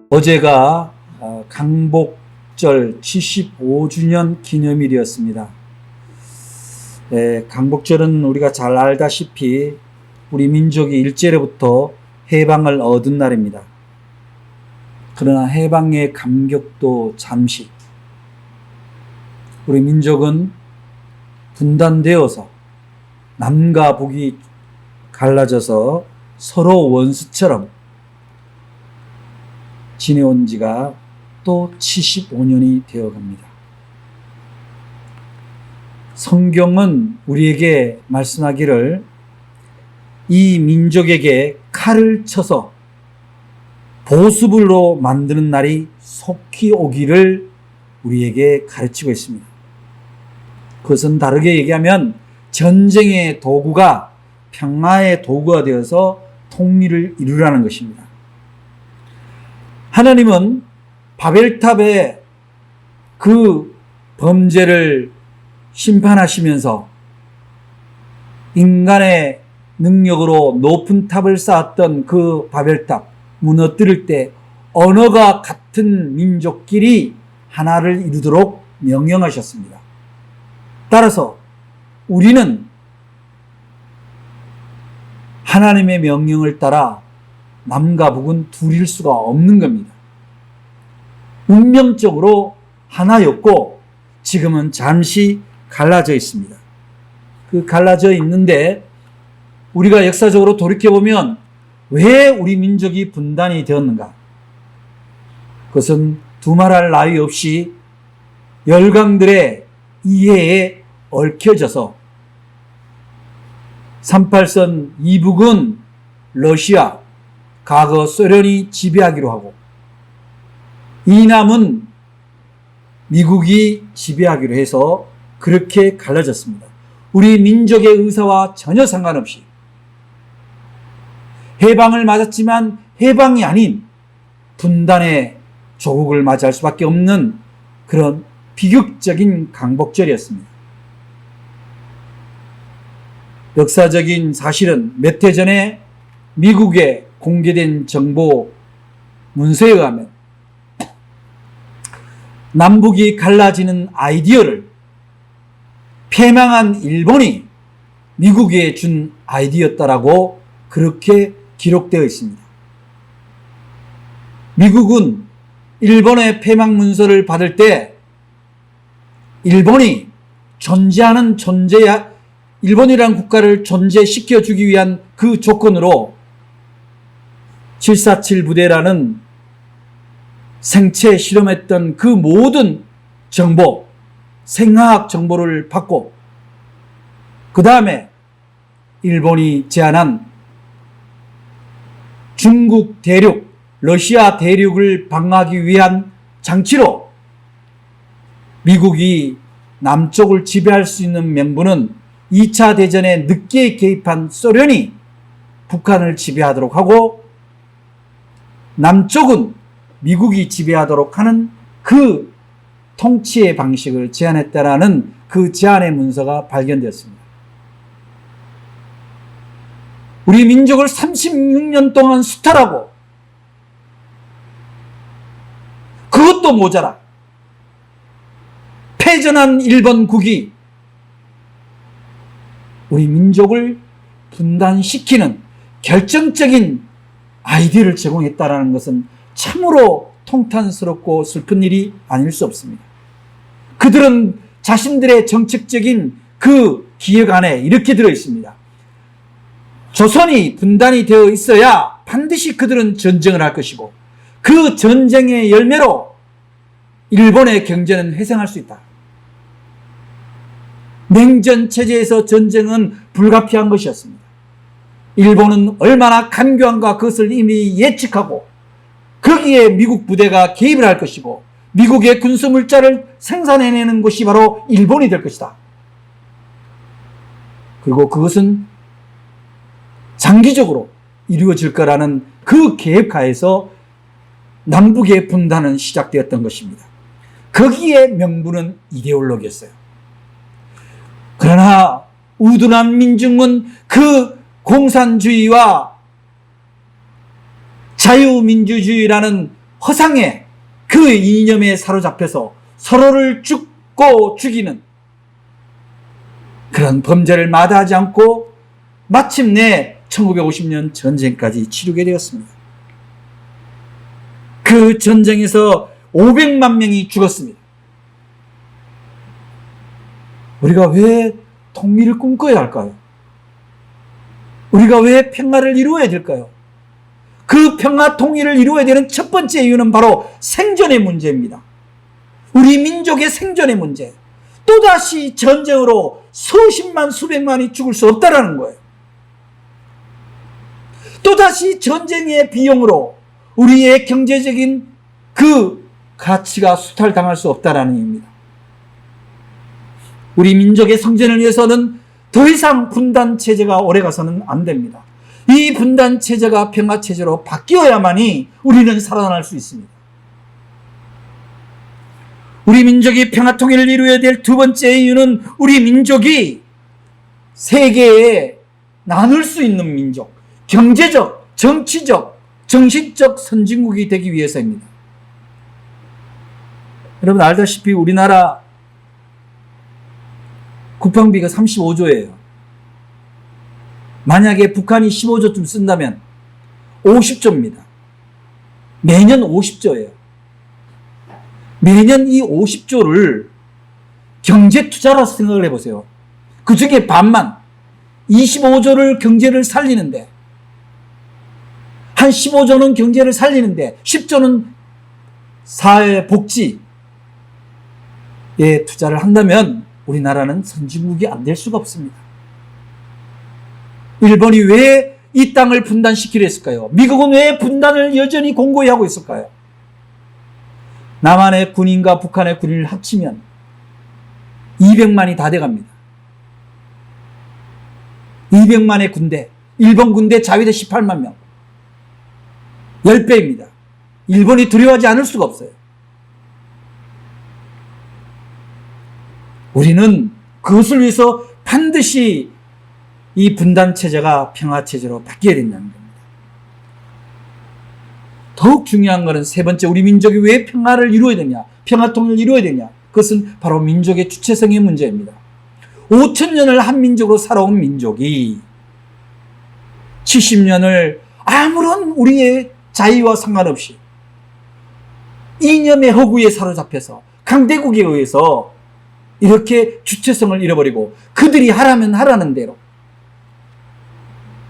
어제가 강복절 75주년 기념일이었습니다. 강복절은 우리가 잘 알다시피 우리 민족이 일제로부터 해방을 얻은 날입니다. 그러나 해방의 감격도 잠시. 우리 민족은 분단되어서 남과 북이 갈라져서 서로 원수처럼 지내온 지가 또 75년이 되어갑니다. 성경은 우리에게 말씀하기를 이 민족에게 칼을 쳐서 보습으로 만드는 날이 속히 오기를 우리에게 가르치고 있습니다. 그것은 다르게 얘기하면 전쟁의 도구가 평화의 도구가 되어서 통일을 이루라는 것입니다. 하나님은 바벨탑의 그 범죄를 심판하시면서 인간의 능력으로 높은 탑을 쌓았던 그 바벨탑 무너뜨릴 때 언어가 같은 민족끼리 하나를 이루도록 명령하셨습니다. 따라서 우리는 하나님의 명령을 따라 남과 북은 둘일 수가 없는 겁니다. 운명적으로 하나였고 지금은 잠시 갈라져 있습니다. 그 갈라져 있는데 우리가 역사적으로 돌이켜보면 왜 우리 민족이 분단이 되었는가? 그것은 두말할 나위 없이 열강들의 이해에 얽혀져서 38선 이북은 러시아, 과거 소련이 지배하기로 하고 이남은 미국이 지배하기로 해서 그렇게 갈라졌습니다. 우리 민족의 의사와 전혀 상관없이 해방을 맞았지만 해방이 아닌 분단의 조국을 맞이할 수밖에 없는 그런 비극적인 강복절이었습니다. 역사적인 사실은 몇 해 전에 미국의 공개된 정보 문서에 의하면 남북이 갈라지는 아이디어를 패망한 일본이 미국에 준 아이디어였다라고 그렇게 기록되어 있습니다. 미국은 일본의 패망 문서를 받을 때 일본이 일본이라는 국가를 존재시켜 주기 위한 그 조건으로 747 부대라는 생체 실험했던 그 모든 정보, 생화학 정보를 받고 그 다음에 일본이 제안한 중국 대륙, 러시아 대륙을 방어하기 위한 장치로 미국이 남쪽을 지배할 수 있는 명분은 2차 대전에 늦게 개입한 소련이 북한을 지배하도록 하고 남쪽은 미국이 지배하도록 하는 그 통치의 방식을 제안했다라는 그 제안의 문서가 발견되었습니다. 우리 민족을 36년 동안 수탈하고 그것도 모자라 패전한 일본국이 우리 민족을 분단시키는 결정적인 아이디어를 제공했다라는 것은 참으로 통탄스럽고 슬픈 일이 아닐 수 없습니다. 그들은 자신들의 정책적인 그 기획 안에 이렇게 들어 있습니다. 조선이 분단이 되어 있어야 반드시 그들은 전쟁을 할 것이고 그 전쟁의 열매로 일본의 경제는 회생할 수 있다. 냉전 체제에서 전쟁은 불가피한 것이었습니다. 일본은 얼마나 간교한가 그것을 이미 예측하고 거기에 미국 부대가 개입을 할 것이고 미국의 군수물자를 생산해내는 곳이 바로 일본이 될 것이다. 그리고 그것은 장기적으로 이루어질 거라는 그 계획하에서 남북의 분단은 시작되었던 것입니다. 거기에 명분은 이데올로기였어요. 그러나 우둔한 민중은 그 공산주의와 자유민주주의라는 허상의 그 이념에 사로잡혀서 서로를 죽고 죽이는 그런 범죄를 마다하지 않고 마침내 1950년 전쟁까지 치르게 되었습니다. 그 전쟁에서 500만 명이 죽었습니다. 우리가 왜 통일을 꿈꿔야 할까요? 우리가 왜 평화를 이루어야 될까요? 그 평화 통일을 이루어야 되는 첫 번째 이유는 바로 생존의 문제입니다. 우리 민족의 생존의 문제. 또다시 전쟁으로 수십만 수백만이 죽을 수 없다라는 거예요. 또다시 전쟁의 비용으로 우리의 경제적인 그 가치가 수탈당할 수 없다라는 의미입니다. 우리 민족의 성전을 위해서는 더 이상 분단 체제가 오래가서는 안 됩니다. 이 분단 체제가 평화 체제로 바뀌어야만이 우리는 살아날 수 있습니다. 우리 민족이 평화 통일을 이루어야 될 두 번째 이유는 우리 민족이 세계에 나눌 수 있는 민족, 경제적, 정치적, 정신적 선진국이 되기 위해서입니다. 여러분 알다시피 우리나라 국방비가 35조예요. 만약에 북한이 15조쯤 쓴다면 50조입니다. 매년 50조예요. 매년 이 50조를 경제 투자로 생각을 해보세요. 그 중에 반만 25조를 경제를 살리는데 한 15조는 경제를 살리는데 10조는 사회복지에 투자를 한다면 우리나라는 선진국이 안 될 수가 없습니다. 일본이 왜 이 땅을 분단시키려 했을까요? 미국은 왜 분단을 여전히 공고히 하고 있을까요? 남한의 군인과 북한의 군인을 합치면 200만이 다 돼갑니다. 200만의 군대, 일본 군대 자위대 18만 명. 10배입니다. 일본이 두려워하지 않을 수가 없어요. 우리는 그것을 위해서 반드시 이 분단체제가 평화체제로 바뀌어야 된다는 겁니다. 더욱 중요한 것은 세 번째, 우리 민족이 왜 평화를 이루어야 되냐, 평화통일을 이루어야 되냐, 그것은 바로 민족의 주체성의 문제입니다. 5,000년을 한 민족으로 살아온 민족이 70년을 아무런 우리의 자유와 상관없이 이념의 허구에 사로잡혀서 강대국에 의해서 이렇게 주체성을 잃어버리고 그들이 하라면 하라는 대로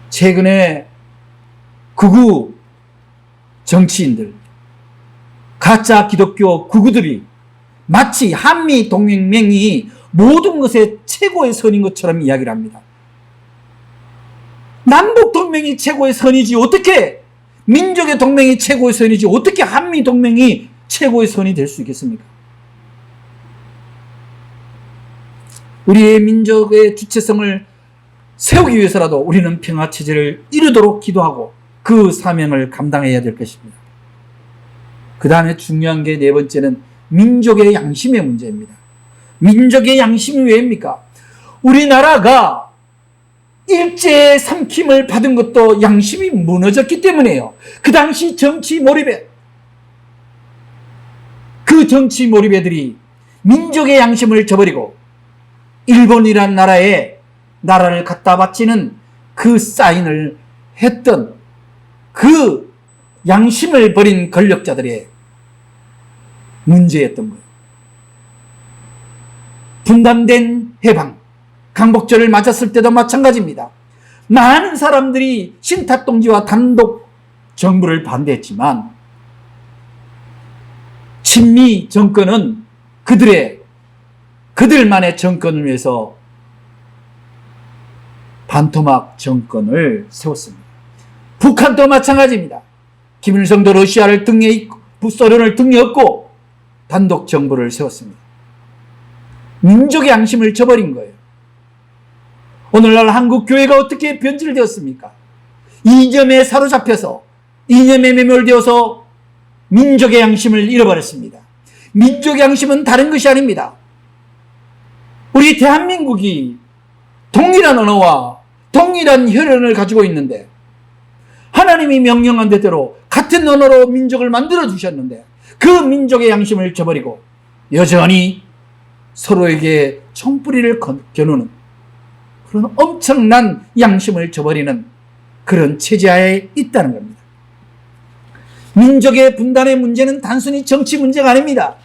최근에 극우 정치인들, 가짜 기독교 극우들이 마치 한미 동맹이 모든 것의 최고의 선인 것처럼 이야기를 합니다. 남북 동맹이 최고의 선이지 어떻게 민족의 동맹이 최고의 선이지 어떻게 한미 동맹이 최고의 선이 될 수 있겠습니까? 우리의 민족의 주체성을 세우기 위해서라도 우리는 평화체제를 이루도록 기도하고 그 사명을 감당해야 될 것입니다. 그 다음에 중요한 게 네 번째는 민족의 양심의 문제입니다. 민족의 양심이 왜입니까? 우리나라가 일제의 삼킴을 받은 것도 양심이 무너졌기 때문이에요. 그 당시 정치 몰입에 그 정치 몰입애들이 민족의 양심을 저버리고 일본이란 나라를 갖다 바치는 그 사인을 했던 그 양심을 버린 권력자들의 문제였던 거예요. 분단된 해방, 강복절을 맞았을 때도 마찬가지입니다. 많은 사람들이 신탁동지와 단독 정부를 반대했지만 친미 정권은 그들만의 정권을 위해서 반토막 정권을 세웠습니다. 북한도 마찬가지입니다. 김일성도 러시아를 등에 있고 북소련을 등에 업고 단독 정부를 세웠습니다. 민족의 양심을 저버린 거예요. 오늘날 한국 교회가 어떻게 변질되었습니까? 이념에 사로잡혀서, 이념에 매몰되어서 민족의 양심을 잃어버렸습니다. 민족의 양심은 다른 것이 아닙니다. 우리 대한민국이 동일한 언어와 동일한 혈연을 가지고 있는데, 하나님이 명령한 대로 같은 언어로 민족을 만들어 주셨는데, 그 민족의 양심을 저버리고 여전히 서로에게 총뿌리를 겨누는 그런 엄청난 양심을 저버리는 그런 체제하에 있다는 겁니다. 민족의 분단의 문제는 단순히 정치 문제가 아닙니다.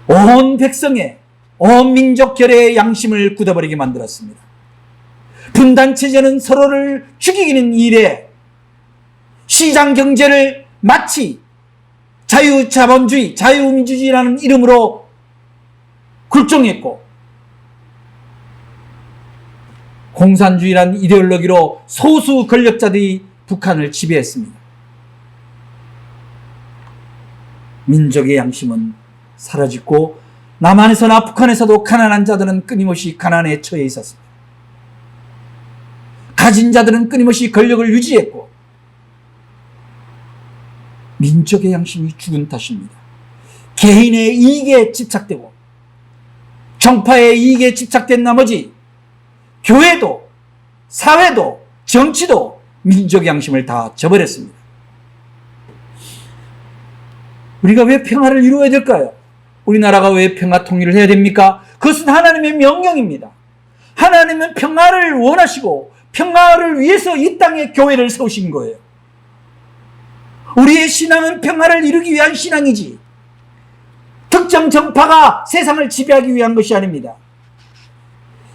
온 백성의, 온 민족 결의의 양심을 굳어버리게 만들었습니다. 분단 체제는 서로를 죽이는 일에 시장 경제를 마치 자유자본주의, 자유민주주의라는 이름으로 굴종했고, 공산주의라는 이데올로기로 소수 권력자들이 북한을 지배했습니다. 민족의 양심은 사라졌고, 남한에서나 북한에서도 가난한 자들은 끊임없이 가난에 처해 있었습니다. 가진 자들은 끊임없이 권력을 유지했고, 민족의 양심이 죽은 탓입니다. 개인의 이익에 집착되고 정파의 이익에 집착된 나머지 교회도, 사회도, 정치도 민족의 양심을 다 저버렸습니다. 우리가 왜 평화를 이루어야 될까요? 우리나라가 왜 평화 통일을 해야 됩니까? 그것은 하나님의 명령입니다. 하나님은 평화를 원하시고 평화를 위해서 이 땅에 교회를 세우신 거예요. 우리의 신앙은 평화를 이루기 위한 신앙이지, 특정 정파가 세상을 지배하기 위한 것이 아닙니다.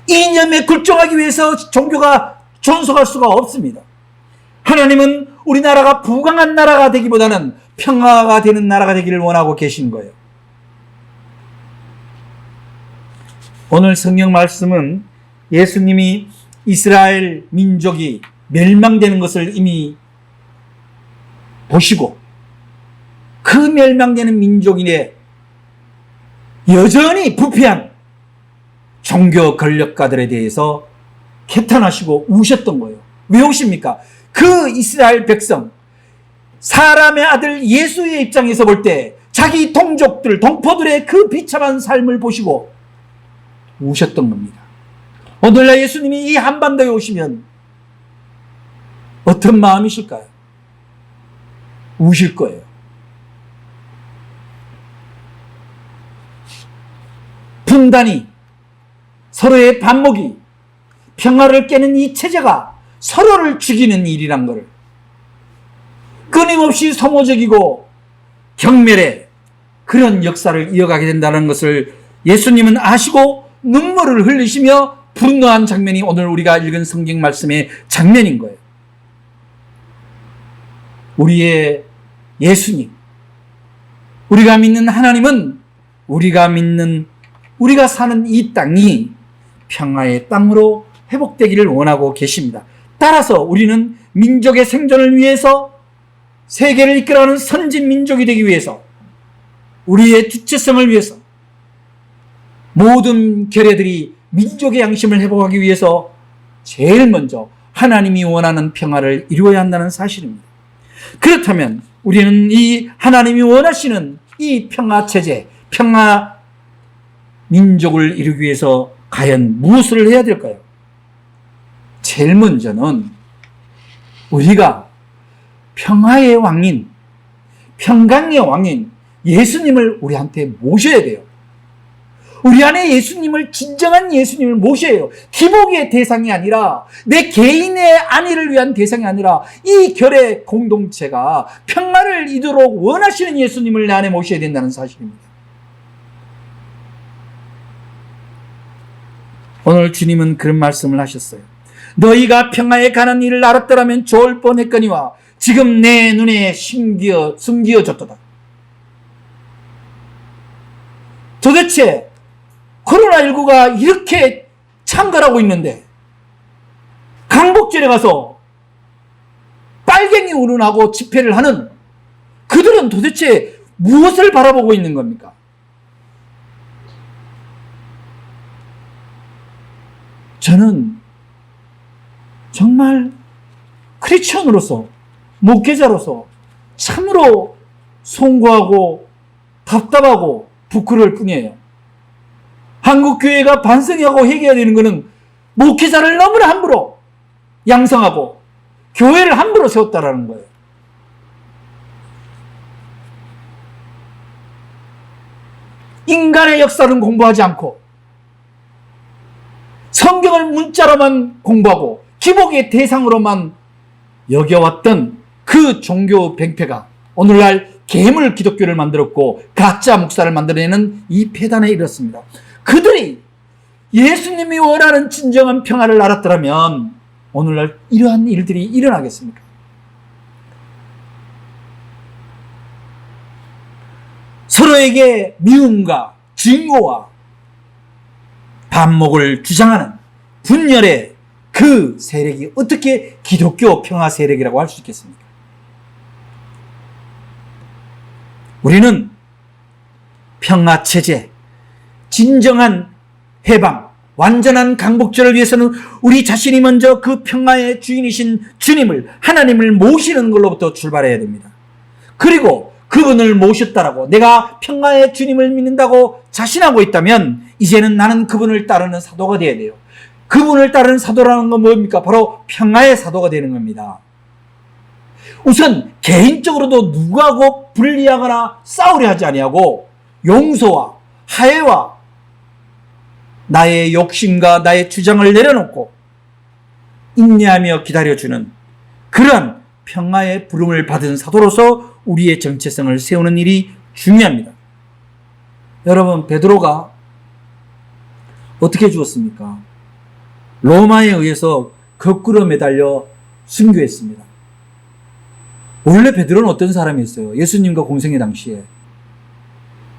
이념에 굴종하기 위해서 종교가 존속할 수가 없습니다. 하나님은 우리나라가 부강한 나라가 되기보다는 평화가 되는 나라가 되기를 원하고 계신 거예요. 오늘 성경 말씀은 예수님이 이스라엘 민족이 멸망되는 것을 이미 보시고, 그 멸망되는 민족인에 여전히 부패한 종교 권력가들에 대해서 개탄하시고 우셨던 거예요. 왜 우십니까? 그 이스라엘 백성, 사람의 아들 예수의 입장에서 볼 때 자기 동족들, 동포들의 그 비참한 삶을 보시고 우셨던 겁니다. 오늘날 예수님이 이 한반도에 오시면 어떤 마음이실까요? 우실 거예요. 분단이, 서로의 반목이, 평화를 깨는 이 체제가 서로를 죽이는 일이란 것을, 끊임없이 소모적이고 경멸의 그런 역사를 이어가게 된다는 것을 예수님은 아시고 눈물을 흘리시며 분노한 장면이 오늘 우리가 읽은 성경 말씀의 장면인 거예요. 우리의 예수님, 우리가 믿는 하나님은 우리가 사는 이 땅이 평화의 땅으로 회복되기를 원하고 계십니다. 따라서 우리는 민족의 생존을 위해서, 세계를 이끌어가는 선진 민족이 되기 위해서, 우리의 주체성을 위해서, 모든 결의들이 민족의 양심을 회복하기 위해서 제일 먼저 하나님이 원하는 평화를 이루어야 한다는 사실입니다. 그렇다면 우리는 이 하나님이 원하시는 이 평화 체제, 평화 민족을 이루기 위해서 과연 무엇을 해야 될까요? 제일 먼저는 우리가 평화의 왕인, 평강의 왕인 예수님을 우리한테 모셔야 돼요. 우리 안에 예수님을, 진정한 예수님을 모셔야 해요. 기복의 대상이 아니라, 내 개인의 안위를 위한 대상이 아니라 이 결의 공동체가 평화를 이루도록 원하시는 예수님을 내 안에 모셔야 된다는 사실입니다. 오늘 주님은 그런 말씀을 하셨어요. 너희가 평화에 관한 일을 알았더라면 좋을 뻔했거니와 지금 내 눈에 숨기어졌도다. 도대체 코로나19가 이렇게 창궐하고 있는데 강복절에 가서 빨갱이 운운하고 집회를 하는 그들은 도대체 무엇을 바라보고 있는 겁니까? 저는 정말 크리스천으로서, 목회자로서 참으로 송구하고 답답하고 부끄러울 뿐이에요. 한국교회가 반성하고 회개해야 되는 것은 목회자를 너무나 함부로 양성하고 교회를 함부로 세웠다라는 거예요. 인간의 역사는 공부하지 않고 성경을 문자로만 공부하고 기복의 대상으로만 여겨왔던 그 종교 병폐가 오늘날 괴물 기독교를 만들었고 가짜 목사를 만들어내는 이 폐단에 이르렀습니다. 그들이 예수님이 원하는 진정한 평화를 알았더라면 오늘날 이러한 일들이 일어나겠습니까? 서로에게 미움과 증오와 반목을 주장하는 분열의 그 세력이 어떻게 기독교 평화 세력이라고 할 수 있겠습니까? 우리는 평화 체제, 진정한 해방, 완전한 강복절을 위해서는 우리 자신이 먼저 그 평화의 주인이신 주님을, 하나님을 모시는 걸로부터 출발해야 됩니다. 그리고 그분을 모셨다라고 내가 평화의 주님을 믿는다고 자신하고 있다면 이제는 나는 그분을 따르는 사도가 되어야 돼요. 그분을 따르는 사도라는 건 뭡니까? 바로 평화의 사도가 되는 겁니다. 우선 개인적으로도 누구하고 분리하거나 싸우려 하지 아니하고 용서와 화해와 나의 욕심과 나의 주장을 내려놓고 인내하며 기다려주는 그런 평화의 부름을 받은 사도로서 우리의 정체성을 세우는 일이 중요합니다. 여러분, 베드로가 어떻게 죽었습니까? 로마에 의해서 거꾸로 매달려 순교했습니다. 원래 베드로는 어떤 사람이었어요? 예수님과 공생의 당시에.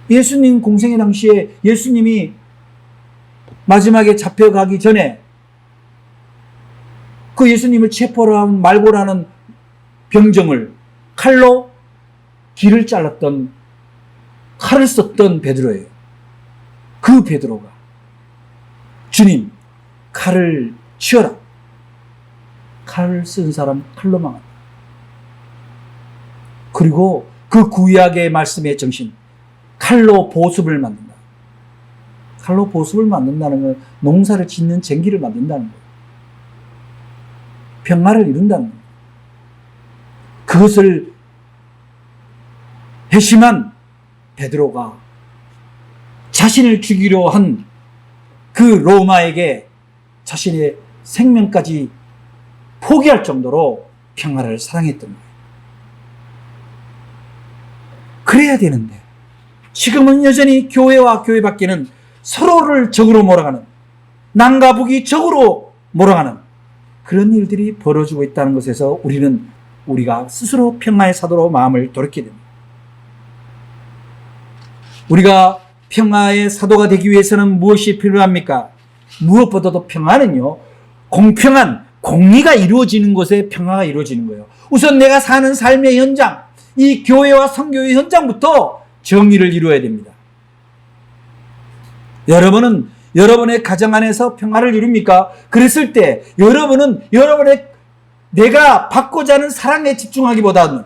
예수님 공생의 당시에 예수님이 마지막에 잡혀가기 전에 그 예수님을 체포를 한 말고라는 병정을 칼로 귀를 잘랐던, 칼을 썼던 베드로예요. 그 베드로가 주님 칼을 치워라. 칼을 쓴 사람 칼로 망한다. 그리고 그 구약의 말씀의 정신, 칼로 보습을 만든다. 칼로 보습을 만든다는 건 농사를 짓는 쟁기를 만든다는 거예요. 평화를 이룬다는 거예요. 그것을 회심한 베드로가 자신을 죽이려 한 그 로마에게 자신의 생명까지 포기할 정도로 평화를 사랑했던 거예요. 그래야 되는데 지금은 여전히 교회와 교회 밖에는 서로를 적으로 몰아가는, 남과 북이 적으로 몰아가는 그런 일들이 벌어지고 있다는 것에서 우리가 스스로 평화의 사도로 마음을 돌이키게 됩니다. 우리가 평화의 사도가 되기 위해서는 무엇이 필요합니까? 무엇보다도 평화는요, 공평한 공의가 이루어지는 곳에 평화가 이루어지는 거예요. 우선 내가 사는 삶의 현장, 이 교회와 선교의 현장부터 정의를 이루어야 됩니다. 여러분은 여러분의 가정 안에서 평화를 이룹니까? 그랬을 때 여러분은 내가 받고자 하는 사랑에 집중하기보다는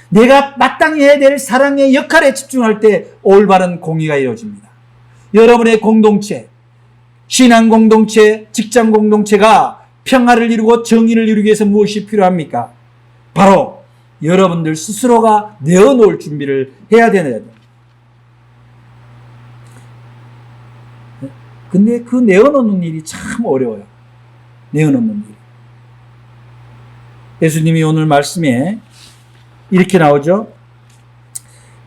내가 마땅히 해야 될 사랑의 역할에 집중할 때 올바른 공의가 이루어집니다. 여러분의 공동체, 신앙 공동체, 직장 공동체가 평화를 이루고 정의를 이루기 위해서 무엇이 필요합니까? 바로 여러분들 스스로가 내어놓을 준비를 해야 되는 거예요. 근데 그 내어놓는 일이 참 어려워요. 내어놓는 일. 예수님이 오늘 말씀에 이렇게 나오죠.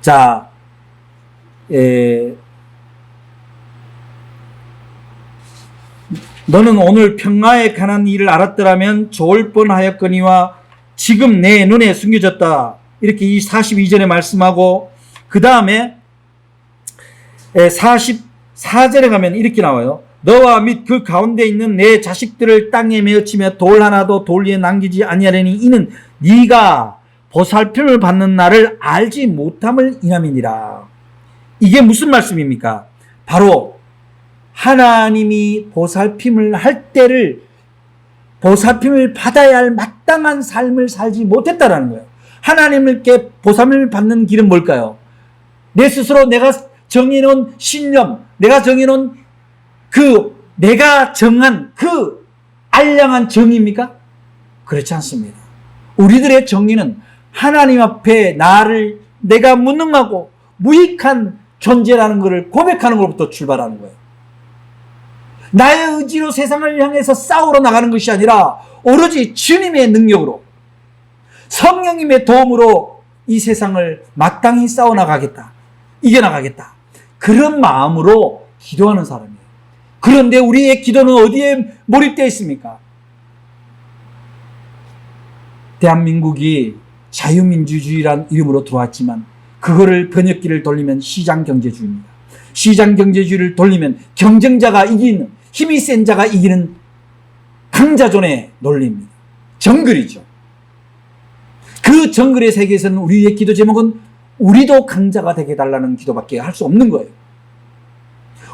자, 너는 오늘 평화에 관한 일을 알았더라면 좋을 뻔하였거니와 지금 내 눈에 숨겨졌다. 이렇게 이 42절에 말씀하고 그 다음에 44절에 가면 이렇게 나와요. 너와 및 그 가운데 있는 내 자식들을 땅에 메어치며 돌 하나도 돌 위에 남기지 아니하려니 이는 네가 보살핌을 받는 날을 알지 못함을 인함이니라. 이게 무슨 말씀입니까? 바로 하나님이 보살핌을 할 때를 보살핌을 받아야 할 마땅한 삶을 살지 못했다라는 거예요. 하나님께 보살핌을 받는 길은 뭘까요? 내 스스로 내가 정해놓은 신념, 내가 정해놓은 내가 정한 그 알량한 정의입니까? 그렇지 않습니다. 우리들의 정의는 하나님 앞에 내가 무능하고 무익한 존재라는 것을 고백하는 것부터 출발하는 거예요. 나의 의지로 세상을 향해서 싸우러 나가는 것이 아니라 오로지 주님의 능력으로 성령님의 도움으로 이 세상을 마땅히 싸워나가겠다. 이겨나가겠다. 그런 마음으로 기도하는 사람이에요. 그런데 우리의 기도는 어디에 몰입되어 있습니까? 대한민국이 자유민주주의란 이름으로 들어왔지만 그거를 번역기를 돌리면 시장경제주의입니다. 시장경제주의를 돌리면 경쟁자가 이기는, 힘이 센 자가 이기는 강자존의 논리입니다. 정글이죠. 그 정글의 세계에서는 우리의 기도 제목은 우리도 강자가 되게 해달라는 기도밖에 할 수 없는 거예요.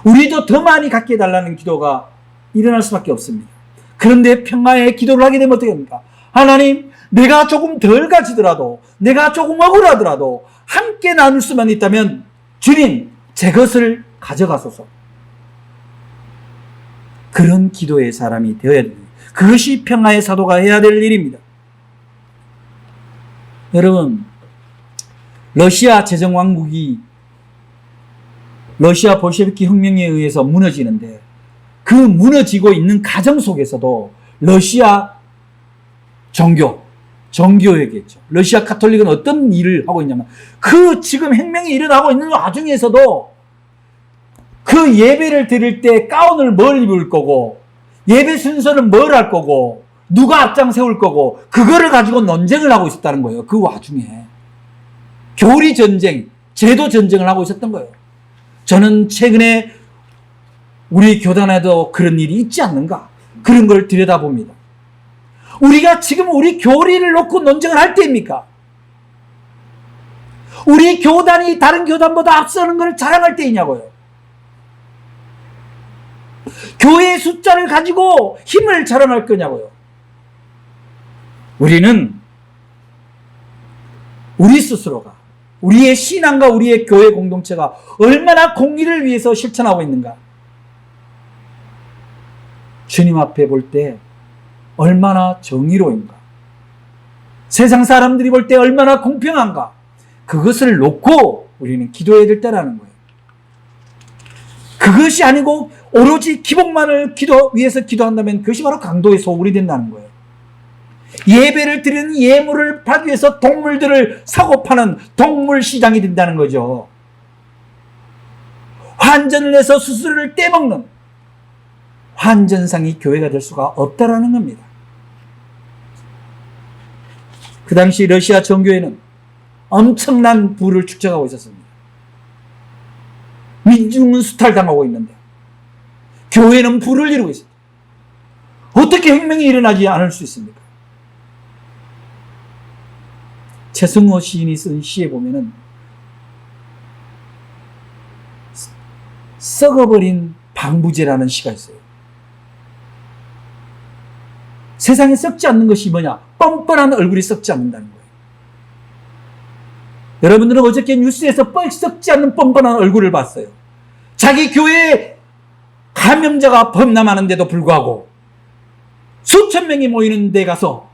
우리도 더 많이 갖게 해달라는 기도가 일어날 수밖에 없습니다. 그런데 평화의 기도를 하게 되면 어떻게 합니까? 하나님, 내가 조금 덜 가지더라도, 내가 조금 억울하더라도 함께 나눌 수만 있다면 주님, 제 것을 가져가소서. 그런 기도의 사람이 되어야 됩니다. 그것이 평화의 사도가 해야 될 일입니다. 여러분, 러시아 제정왕국이 러시아 볼셰비키 혁명에 의해서 무너지는데 그 무너지고 있는 가정 속에서도 러시아 정교회겠죠. 러시아 카톨릭은 어떤 일을 하고 있냐면 지금 혁명이 일어나고 있는 와중에서도 그 예배를 드릴 때 가운을 뭘 입을 거고 예배 순서는 뭘 할 거고 누가 앞장 세울 거고 그거를 가지고 논쟁을 하고 있었다는 거예요. 그 와중에 교리 전쟁, 제도 전쟁을 하고 있었던 거예요. 저는 최근에 우리 교단에도 그런 일이 있지 않는가 그런 걸 들여다봅니다. 우리가 지금 우리 교리를 놓고 논쟁을 할 때입니까? 우리 교단이 다른 교단보다 앞서는 걸 자랑할 때이냐고요. 교회의 숫자를 가지고 힘을 자랑할 거냐고요. 우리는 우리 스스로가 우리의 신앙과 우리의 교회 공동체가 얼마나 공의를 위해서 실천하고 있는가. 주님 앞에 볼 때 얼마나 정의로운가. 세상 사람들이 볼 때 얼마나 공평한가. 그것을 놓고 우리는 기도해야 될 때라는 거예요. 그것이 아니고 오로지 기복만을 위해서 기도한다면 그것이 바로 강도의 소굴이 된다는 거예요. 예배를 드리는 예물을 받기 위해서 동물들을 사고 파는 동물 시장이 된다는 거죠. 환전을 해서 수수료를 떼먹는 환전상이 교회가 될 수가 없다라는 겁니다. 그 당시 러시아 정교회는 엄청난 부를 축적하고 있었습니다. 민중은 수탈당하고 있는데 교회는 부를 이루고 있습니다. 어떻게 혁명이 일어나지 않을 수 있습니까? 최승호 시인이 쓴 시에 보면은 썩어버린 방부제라는 시가 있어요. 세상에 썩지 않는 것이 뭐냐? 뻔뻔한 얼굴이 썩지 않는다는 거예요. 여러분들은 어저께 뉴스에서 썩지 않는 뻔뻔한 얼굴을 봤어요. 자기 교회에 감염자가 범람하는데도 불구하고 수천 명이 모이는 데 가서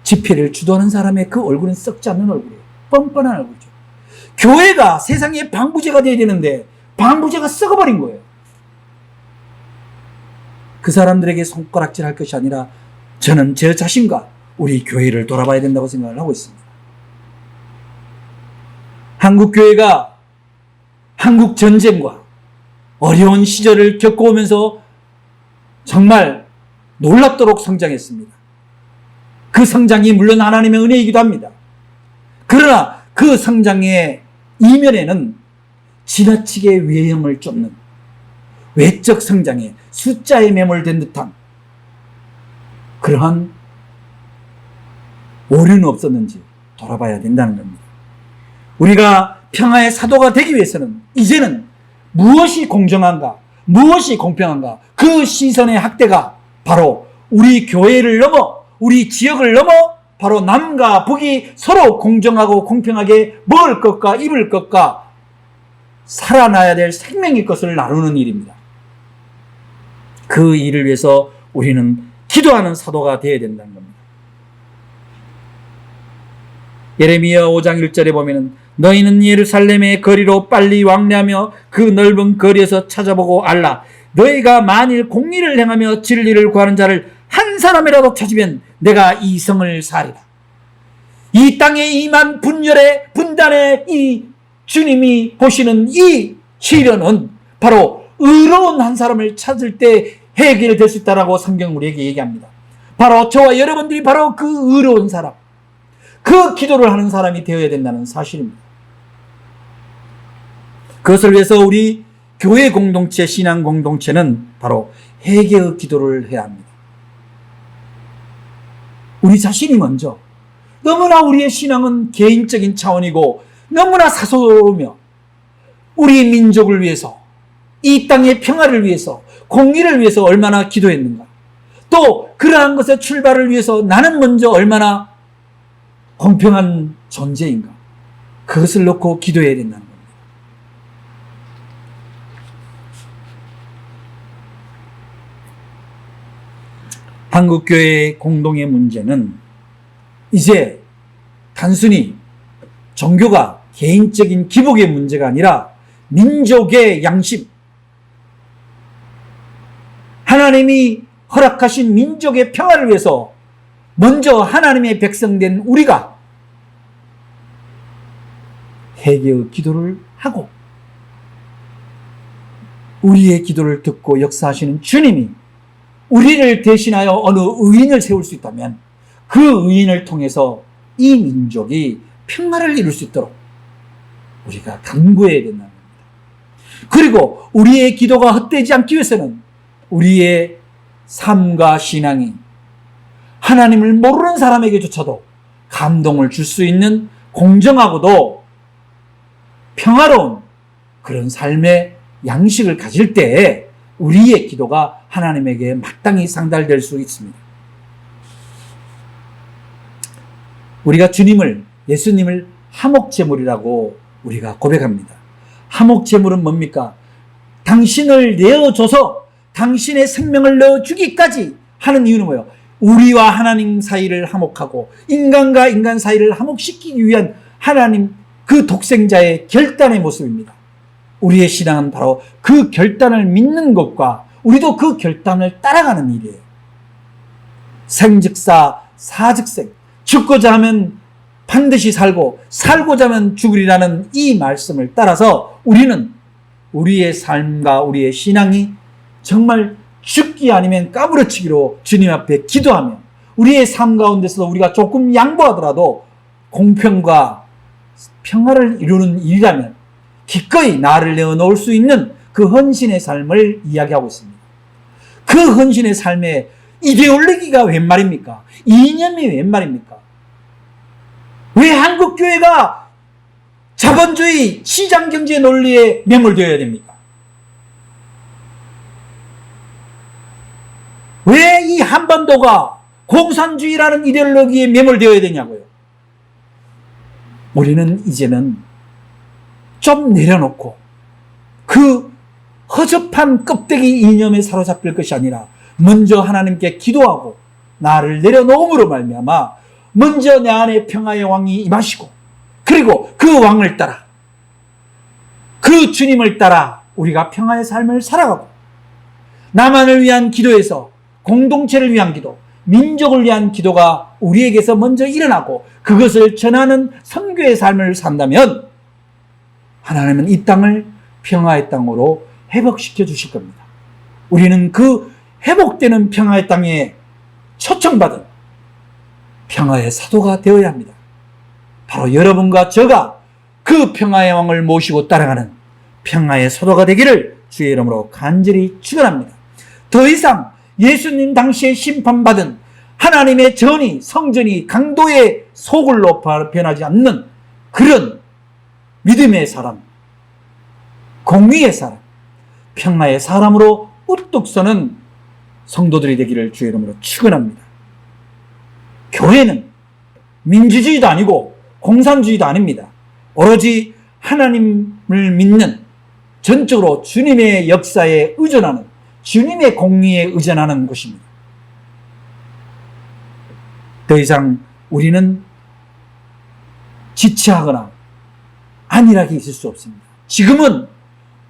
집회를 주도하는 사람의 그 얼굴은 썩지 않는 얼굴이에요. 뻔뻔한 얼굴이죠. 교회가 세상의 방부제가 되어야 되는데 방부제가 썩어버린 거예요. 그 사람들에게 손가락질 할 것이 아니라 저는 제 자신과 우리 교회를 돌아봐야 된다고 생각을 하고 있습니다. 한국교회가 한국 전쟁과 어려운 시절을 겪어오면서 정말 놀랍도록 성장했습니다. 그 성장이 물론 하나님의 은혜이기도 합니다. 그러나 그 성장의 이면에는 지나치게 외형을 쫓는 외적 성장에 숫자에 매몰된 듯한 그러한 오류는 없었는지 돌아봐야 된다는 겁니다. 우리가 평화의 사도가 되기 위해서는 이제는 무엇이 공정한가, 무엇이 공평한가? 그 시선의 학대가 바로 우리 교회를 넘어, 우리 지역을 넘어 바로 남과 북이 서로 공정하고 공평하게 먹을 것과 입을 것과 살아나야 될 생명의 것을 나누는 일입니다. 그 일을 위해서 우리는 기도하는 사도가 되어야 된다는 겁니다. 예레미야 5장 1절에 보면은 너희는 예루살렘의 거리로 빨리 왕래하며 그 넓은 거리에서 찾아보고 알라. 너희가 만일 공의를 행하며 진리를 구하는 자를 한 사람이라도 찾으면 내가 이 성을 사리라. 이 땅에 임한 분열의 분단의 이 주님이 보시는 이 시련은 바로 의로운 한 사람을 찾을 때 해결될 수 있다라고 성경은 우리에게 얘기합니다. 바로 저와 여러분들이 바로 그 의로운 사람, 그 기도를 하는 사람이 되어야 된다는 사실입니다. 그것을 위해서 우리 교회 공동체, 신앙 공동체는 바로 회개의 기도를 해야 합니다. 우리 자신이 먼저, 너무나 우리의 신앙은 개인적인 차원이고 너무나 사소하며 우리 민족을 위해서, 이 땅의 평화를 위해서, 공의를 위해서 얼마나 기도했는가. 또 그러한 것의 출발을 위해서 나는 먼저 얼마나 공평한 존재인가. 그것을 놓고 기도해야 된다는 겁니다. 한국교회의 공동의 문제는 이제 단순히 종교가 개인적인 기복의 문제가 아니라 민족의 양심, 하나님이 허락하신 민족의 평화를 위해서 먼저 하나님의 백성된 우리가 회개의 기도를 하고 우리의 기도를 듣고 역사하시는 주님이 우리를 대신하여 어느 의인을 세울 수 있다면 그 의인을 통해서 이 민족이 평화를 이룰 수 있도록 우리가 간구해야 된다는 겁니다. 그리고 우리의 기도가 헛되지 않기 위해서는 우리의 삶과 신앙이 하나님을 모르는 사람에게조차도 감동을 줄 수 있는 공정하고도 평화로운 그런 삶의 양식을 가질 때에 우리의 기도가 하나님에게 마땅히 상달될 수 있습니다. 우리가 주님을, 예수님을 화목제물이라고 우리가 고백합니다. 화목제물은 뭡니까? 당신을 내어줘서 당신의 생명을 넣어주기까지 하는 이유는 뭐예요? 우리와 하나님 사이를 화목하고 인간과 인간 사이를 화목시키기 위한 하나님 그 독생자의 결단의 모습입니다. 우리의 신앙은 바로 그 결단을 믿는 것과 우리도 그 결단을 따라가는 일이에요. 생즉사 사즉생, 죽고자 하면 반드시 살고 살고자 하면 죽으리라는 이 말씀을 따라서 우리는 우리의 삶과 우리의 신앙이 정말 죽기 아니면 까무러치기로 주님 앞에 기도하며 우리의 삶 가운데서 우리가 조금 양보하더라도 공평과 평화를 이루는 일이라면 기꺼이 나를 내어놓을 수 있는 그 헌신의 삶을 이야기하고 있습니다. 그 헌신의 삶에 이데올로기가 웬 말입니까? 이념이 웬 말입니까? 왜 한국교회가 자본주의 시장경제 논리에 매몰되어야 됩니까? 왜 이 한반도가 공산주의라는 이데올로기에 매몰되어야 되냐고요? 우리는 이제는 좀 내려놓고 그 허접한 껍데기 이념에 사로잡힐 것이 아니라 먼저 하나님께 기도하고 나를 내려놓음으로 말미암아 먼저 내 안에 평화의 왕이 임하시고 그리고 그 왕을 따라 그 주님을 따라 우리가 평화의 삶을 살아가고 나만을 위한 기도에서 공동체를 위한 기도, 민족을 위한 기도가 우리에게서 먼저 일어나고 그것을 전하는 선교의 삶을 산다면 하나님은 이 땅을 평화의 땅으로 회복시켜 주실 겁니다. 우리는 그 회복되는 평화의 땅에 초청받은 평화의 사도가 되어야 합니다. 바로 여러분과 저가 그 평화의 왕을 모시고 따라가는 평화의 사도가 되기를 주의 이름으로 간절히 축원합니다. 더 이상 예수님 당시에 심판받은 하나님의 전이, 성전이 강도의 소굴로 변하지 않는 그런 믿음의 사람, 공의의 사람, 평화의 사람으로 우뚝 서는 성도들이 되기를 주의 이름으로 축원합니다. 교회는 민주주의도 아니고 공산주의도 아닙니다. 오로지 하나님을 믿는, 전적으로 주님의 역사에 의존하는, 주님의 공의에 의존하는 곳입니다. 더 이상 우리는 지체하거나 안일하게 있을 수 없습니다. 지금은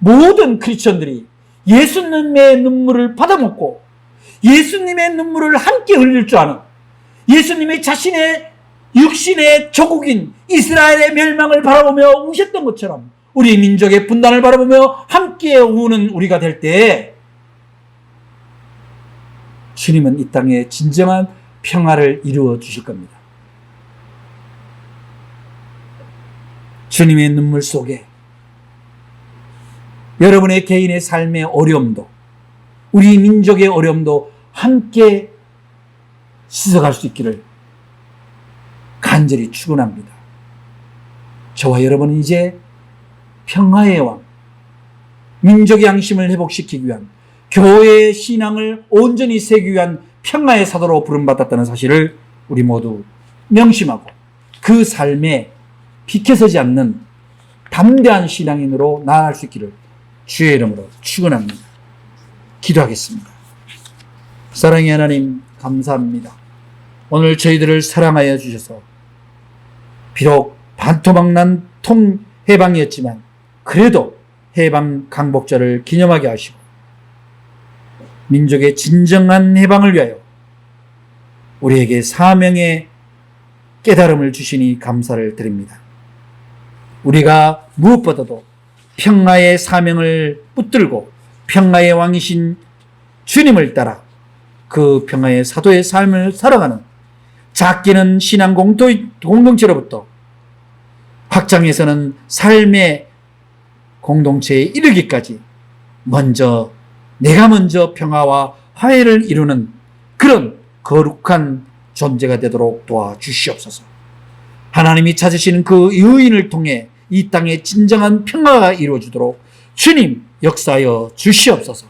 모든 크리스천들이 예수님의 눈물을 받아먹고 예수님의 눈물을 함께 흘릴 줄 아는, 예수님의 자신의 육신의 조국인 이스라엘의 멸망을 바라보며 우셨던 것처럼 우리 민족의 분단을 바라보며 함께 우는 우리가 될 때 주님은 이 땅에 진정한 평화를 이루어 주실 겁니다. 주님의 눈물 속에 여러분의 개인의 삶의 어려움도, 우리 민족의 어려움도 함께 씻어갈 수 있기를 간절히 축원합니다. 저와 여러분은 이제 평화의 왕, 민족의 양심을 회복시키기 위한, 교회의 신앙을 온전히 세우기 위한 평화의 사도로 부름받았다는 사실을 우리 모두 명심하고 그 삶에 비켜서지 않는 담대한 신앙인으로 나아갈 수 있기를 주의 이름으로 축원합니다. 기도하겠습니다. 사랑의 하나님, 감사합니다. 오늘 저희들을 사랑하여 주셔서 비록 반토막난 통해방이었지만 그래도 해방 강복절을 기념하게 하시고 민족의 진정한 해방을 위하여 우리에게 사명의 깨달음을 주시니 감사를 드립니다. 우리가 무엇보다도 평화의 사명을 붙들고 평화의 왕이신 주님을 따라 그 평화의 사도의 삶을 살아가는 작게는 신앙 공동체로부터 확장해서는 삶의 공동체에 이르기까지 내가 먼저 평화와 화해를 이루는 그런 거룩한 존재가 되도록 도와주시옵소서. 하나님이 찾으시는 그 의인을 통해 이 땅에 진정한 평화가 이루어지도록 주님 역사하여 주시옵소서.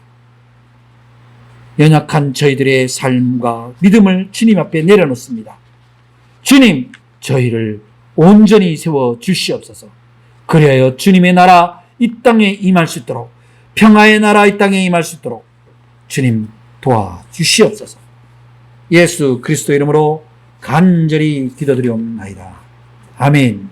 연약한 저희들의 삶과 믿음을 주님 앞에 내려놓습니다. 주님, 저희를 온전히 세워 주시옵소서. 그리하여 주님의 나라 이 땅에 임할 수 있도록, 평화의 나라 이 땅에 임할 수 있도록 주님 도와주시옵소서. 예수 그리스도 이름으로 간절히 기도드리옵나이다. 아멘.